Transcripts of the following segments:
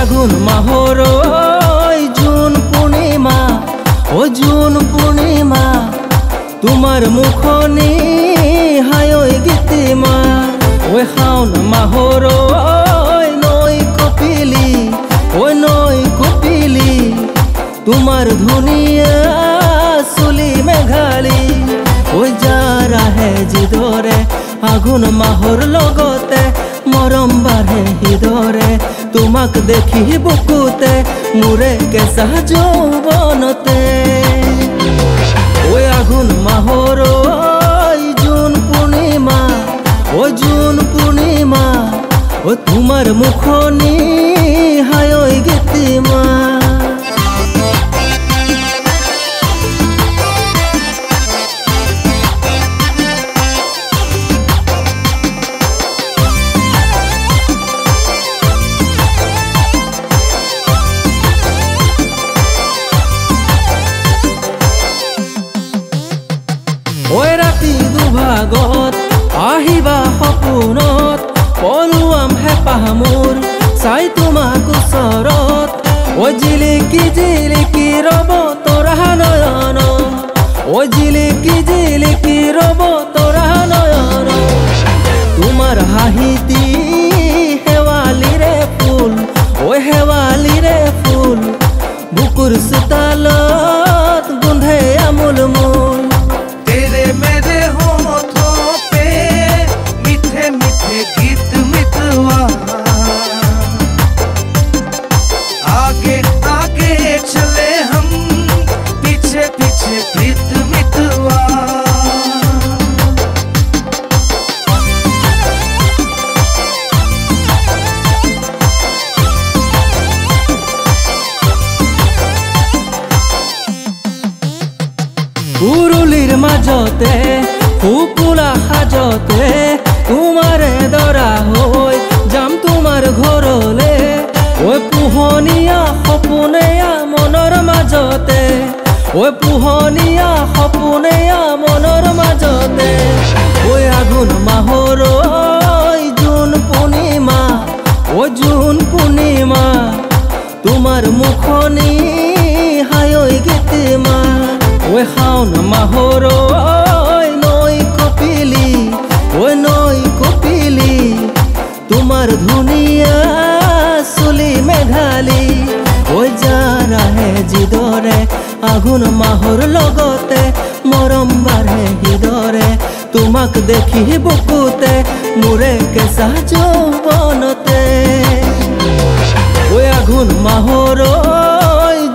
আঘোণ মাহৰ জুন পূৰ্ণিমা জুন পূৰ্ণিমা তোমাৰ মুখনি হায়ৈ গীতিমা শাওণ মাহৰ নৈ কপিলি নৈ কপিলি তোমাৰ ধুনীয়া চুলি মেঘালী যাৰ আহে যিদৰে আঘোণ মাহৰ লগতে মৰম বাঢ়ে হৃদৰে তোমাক দেখি বুকুতে মোৰে কেঁচা যৌৱনতে আঘোণ মাহৰ জুন পূৰ্ণিমা জুন পূৰ্ণিমা তোমাৰ মুখনি হায়ৈ গীতিমা ৰাতি দুভাগত আহিবা সপোনত পলুৱাম হেঁপাহ মোৰ চাই তোমাক ওচৰত জিলিকি জিলিকি ৰব তৰা নয়ন জিলিকি জিলিকি ৰব তৰা নয়ন তোমাৰ হাঁহিতি শেৱালিৰে ফুল শেৱালিৰে ফুল বুকুৰ চোতালত গোন্ধে আমোল মোল मेरे होठों पे मीठे मीठे गीत मितवा आगे आगे चले हम पीछे पीछे प्रीत मितवा উৰুলিৰ মাজতে ফুপুলা সাজতে তোমাৰে দৰা হৈ যাম তোমাৰ ঘৰলে পোহনীয়া সপোনেয়া মনৰ মাজতে পোহনীয়া সপোনেয়া মনৰ মাজতে আঘোণ মাহৰ জুন পূৰ্ণিমা জুন পূৰ্ণিমা তোমাৰ মুখনি হায়ৈ গীতিমা শাওণ মাহৰ নৈ কপিলি নৈ কপিলি তোমাৰ ধুনীয়া চুলি মেঘালী যাৰ আহে যিদৰে আঘোণ মাহৰ লগতে মৰম বাঢ়ে হৃদৰে তোমাক দেখি বুকুতে মোৰে কেঁচা যৌৱনতে আঘোণ মাহৰ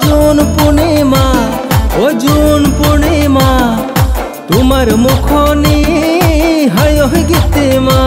জুন পূৰ্ণিমা জুন পূৰ্ণিমা তোমাৰ মুখনি হায়ৈ গীতিমা।